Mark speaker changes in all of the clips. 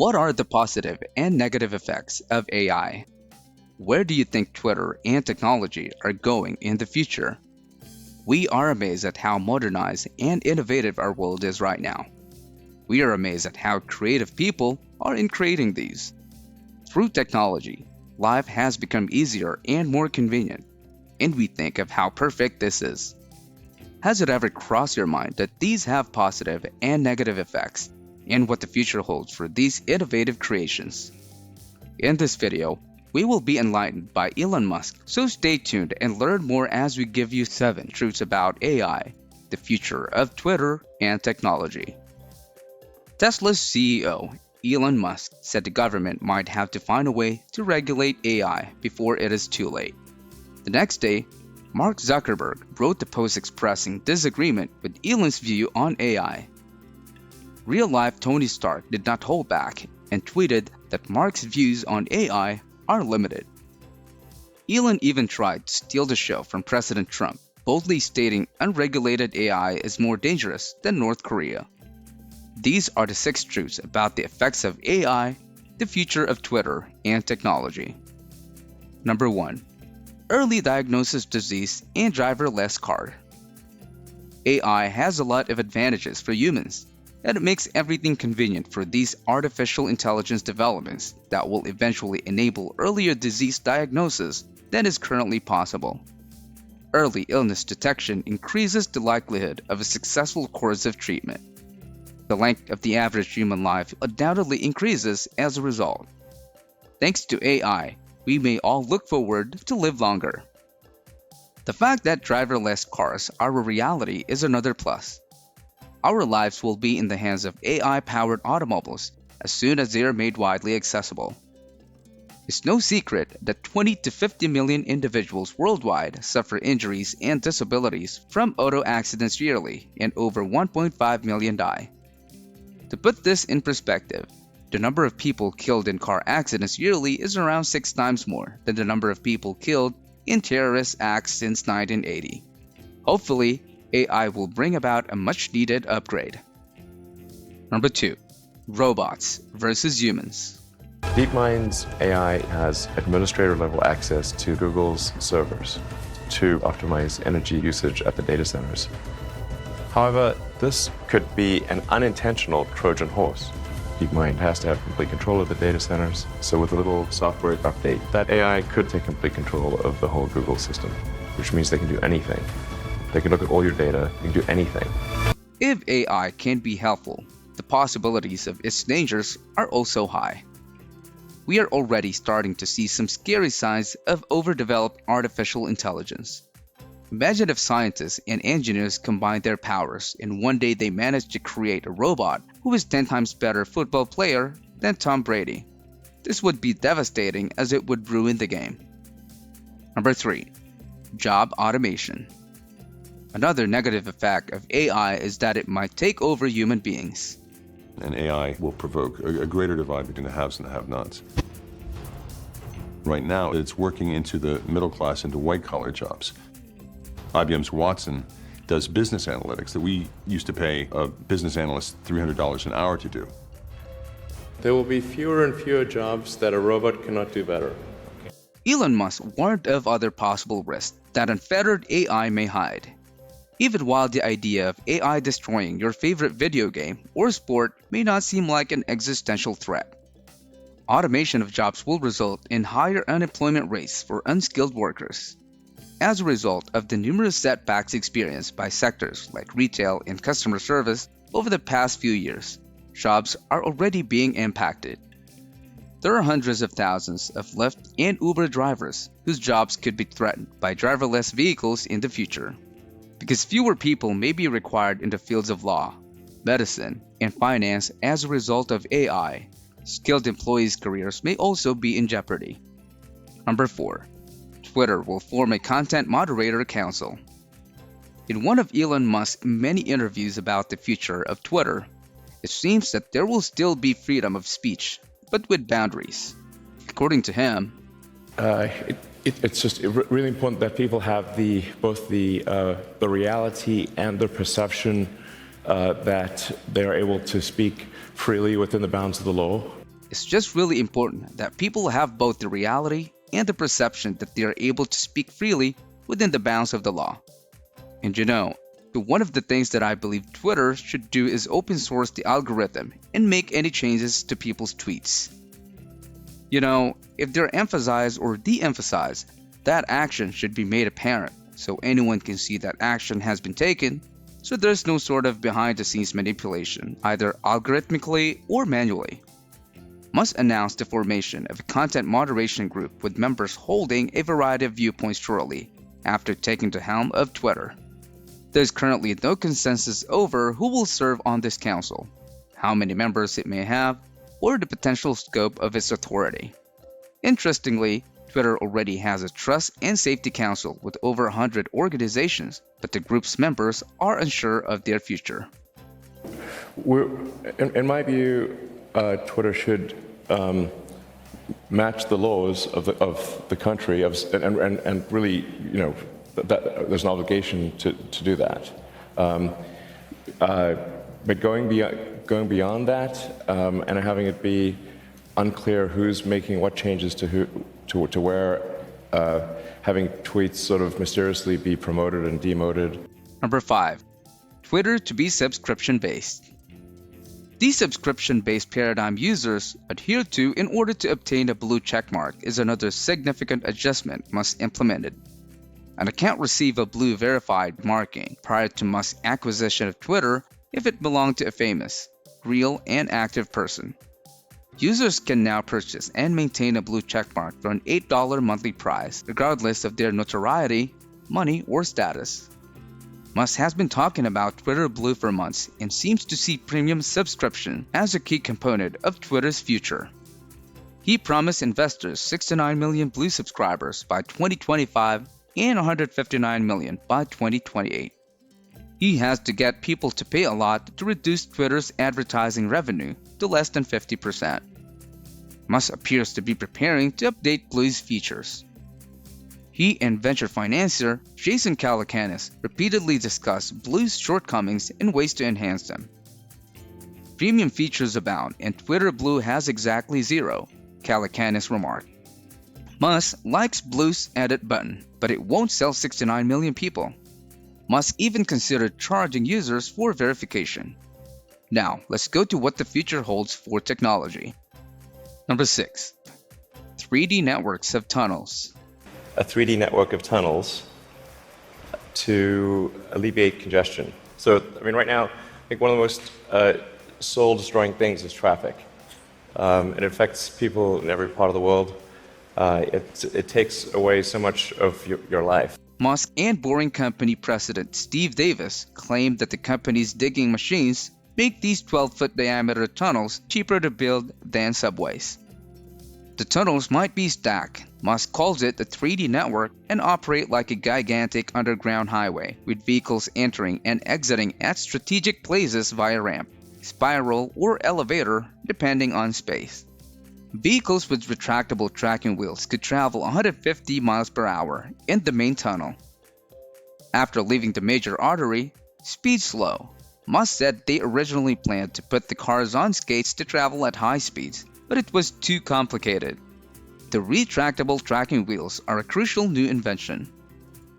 Speaker 1: What are the positive and negative effects of AI? Where do you think Twitter and technology are going in the future? We are amazed at how modernized and innovative our world is right now. We are amazed at how creative people are in creating these. Through technology, life has become easier and more convenient, and we think of how perfect this is. Has it ever crossed your mind that these have positive and negative effects, and what the future holds for these innovative creations? In this video, we will be enlightened by Elon Musk, so stay tuned and learn more as we give you 7 truths about AI, the future of Twitter and technology. Tesla's CEO, Elon Musk, said the government might have to find a way to regulate AI before it is too late. The next day, Mark Zuckerberg wrote the post expressing disagreement with Elon's view on AI. Real-life Tony Stark did not hold back and tweeted that Mark's views on AI are limited. Elon even tried to steal the show from President Trump, boldly stating unregulated AI is more dangerous than North Korea. These are the 6 truths about the effects of AI, the future of Twitter, and technology. Number 1. Early diagnosis disease and driverless car. AI has a lot of advantages for humans, and it makes everything convenient for these artificial intelligence developments that will eventually enable earlier disease diagnosis than is currently possible. Early illness detection increases the likelihood of a successful course of treatment. The length of the average human life undoubtedly increases as a result. Thanks to AI, we may all look forward to live longer. The fact that driverless cars are a reality is another plus. Our lives will be in the hands of AI-powered automobiles as soon as they are made widely accessible. It's no secret that 20 to 50 million individuals worldwide suffer injuries and disabilities from auto accidents yearly, and over 1.5 million die. To put this in perspective, the number of people killed in car accidents yearly is around 6 times more than the number of people killed in terrorist acts since 1980. Hopefully, AI will bring about a much-needed upgrade. Number 2. Robots versus humans.
Speaker 2: DeepMind's AI has administrator-level access to Google's servers to optimize energy usage at the data centers. However, this could be an unintentional Trojan horse. DeepMind has to have complete control of the data centers, so with a little software update, that AI could take complete control of the whole Google system, which means they can do anything. They can look at all your data, they can do anything.
Speaker 1: If AI can be helpful, the possibilities of its dangers are also high. We are already starting to see some scary signs of overdeveloped artificial intelligence. Imagine if scientists and engineers combine their powers and one day they manage to create a robot who is 10 times better football player than Tom Brady. This would be devastating as it would ruin the game. Number 3. Job automation. Another negative effect of AI is that it might take over human beings.
Speaker 3: And AI will provoke a greater divide between the haves and the have-nots. Right now, it's working into the middle class, into white-collar jobs. IBM's Watson does business analytics that we used to pay a business analyst $300 an hour to do.
Speaker 4: There will be fewer and fewer jobs that a robot cannot do better.
Speaker 1: Elon Musk warned of other possible risks that unfettered AI may hide. Even while the idea of AI destroying your favorite video game or sport may not seem like an existential threat, automation of jobs will result in higher unemployment rates for unskilled workers. As a result of the numerous setbacks experienced by sectors like retail and customer service over the past few years, jobs are already being impacted. There are hundreds of thousands of Lyft and Uber drivers whose jobs could be threatened by driverless vehicles in the future. Because fewer people may be required in the fields of law, medicine, and finance as a result of AI, skilled employees' careers may also be in jeopardy. Number 4. Twitter will form a content moderator council. In one of Elon Musk's many interviews about the future of Twitter, it seems that there will still be freedom of speech, but with boundaries. According to him,
Speaker 2: it's just really important that people have both the reality and the perception that they are able to speak freely within the bounds of the law.
Speaker 1: It's just really important that people have both the reality and the perception that they are able to speak freely within the bounds of the law. And one of the things that I believe Twitter should do is open source the algorithm and make any changes to people's tweets. If they're emphasized or de-emphasized, that action should be made apparent so anyone can see that action has been taken, so there's no sort of behind-the-scenes manipulation, either algorithmically or manually. Musk announced the formation of a content moderation group with members holding a variety of viewpoints shortly after taking the helm of Twitter. There's currently no consensus over who will serve on this council, how many members it may have, or the potential scope of its authority. Interestingly, Twitter already has a Trust and Safety Council with over 100 organizations, but the group's members are unsure of their future.
Speaker 2: In my view, Twitter should match the laws of the country, and really, that there's an obligation to do that. But going beyond that, and having it be unclear who's making what changes to where, having tweets sort of mysteriously be promoted and demoted.
Speaker 1: Number 5. Twitter to be subscription-based. The subscription-based paradigm users adhere to in order to obtain a blue checkmark is another significant adjustment Musk implemented. An account receive a blue verified marking prior to Musk's acquisition of Twitter if it belonged to a famous, real, and active person. Users can now purchase and maintain a blue checkmark for an $8 monthly price, regardless of their notoriety, money, or status. Musk has been talking about Twitter Blue for months and seems to see premium subscription as a key component of Twitter's future. He promised investors 69 million Blue subscribers by 2025 and 159 million by 2028. He has to get people to pay a lot to reduce Twitter's advertising revenue to less than 50%. Musk appears to be preparing to update Blue's features. He and venture financier Jason Calacanis repeatedly discussed Blue's shortcomings and ways to enhance them. Premium features abound and Twitter Blue has exactly zero, Calacanis remarked. Musk likes Blue's edit button, but it won't sell 69 million people. Musk even considered charging users for verification. Now, let's go to what the future holds for technology. Number 6. 3D networks of tunnels.
Speaker 5: A 3D network of tunnels to alleviate congestion. So, right now, I think one of the most soul-destroying things is traffic. It affects people in every part of the world. It takes away so much of your life.
Speaker 1: Musk and Boring Company president Steve Davis claimed that the company's digging machines make these 12-foot diameter tunnels cheaper to build than subways. The tunnels might be stacked. Musk calls it a 3D network and operate like a gigantic underground highway with vehicles entering and exiting at strategic places via ramp, spiral, or elevator depending on space. Vehicles with retractable tracking wheels could travel 150 miles per hour in the main tunnel. After leaving the major artery, speed slow. Musk said they originally planned to put the cars on skates to travel at high speeds, but it was too complicated. The retractable tracking wheels are a crucial new invention.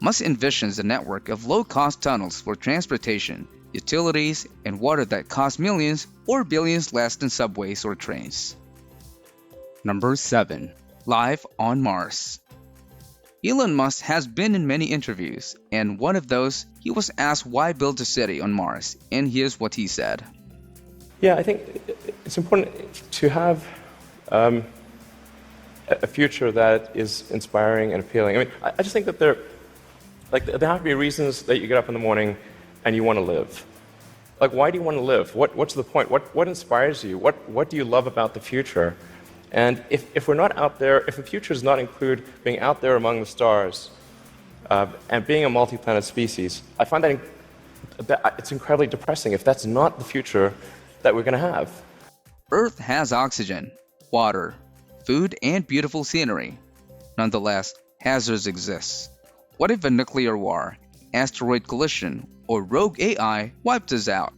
Speaker 1: Musk envisions a network of low-cost tunnels for transportation, utilities, and water that cost millions or billions less than subways or trains. Number 7. Life on Mars. Elon Musk has been in many interviews, and one of those, he was asked why build a city on Mars, and here's what he said.
Speaker 5: Yeah, I think it's important to have a future that is inspiring and appealing. I just think that there have to be reasons that you get up in the morning and you want to live. Why do you want to live? What's the point? What inspires you? What do you love about the future? And if we're not out there, if the future does not include being out there among the stars and being a multi-planet species, I find that it's incredibly depressing if that's not the future that we're going to have.
Speaker 1: Earth has oxygen, water, food, and beautiful scenery. Nonetheless, hazards exist. What if a nuclear war, asteroid collision, or rogue AI wiped us out?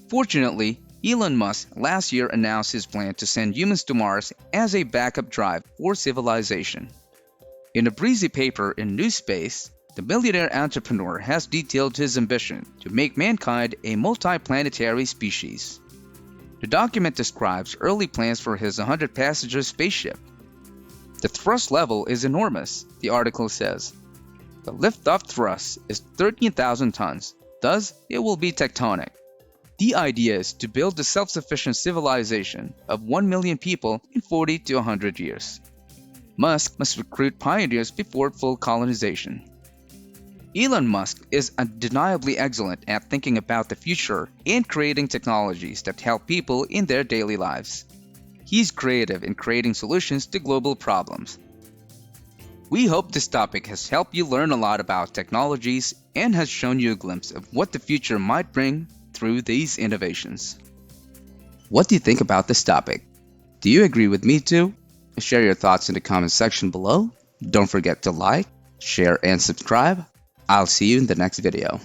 Speaker 1: Fortunately, Elon Musk last year announced his plan to send humans to Mars as a backup drive for civilization. In a breezy paper in New Space, the millionaire entrepreneur has detailed his ambition to make mankind a multi-planetary species. The document describes early plans for his 100-passenger spaceship. The thrust level is enormous, the article says. The lift-off thrust is 13,000 tons, thus it will be tectonic. The idea is to build a self-sufficient civilization of 1 million people in 40 to 100 years. Musk must recruit pioneers before full colonization. Elon Musk is undeniably excellent at thinking about the future and creating technologies that help people in their daily lives. He's creative in creating solutions to global problems. We hope this topic has helped you learn a lot about technologies and has shown you a glimpse of what the future might bring through these innovations. What do you think about this topic? Do you agree with me too? Share your thoughts in the comment section below. Don't forget to like, share, and subscribe. I'll see you in the next video.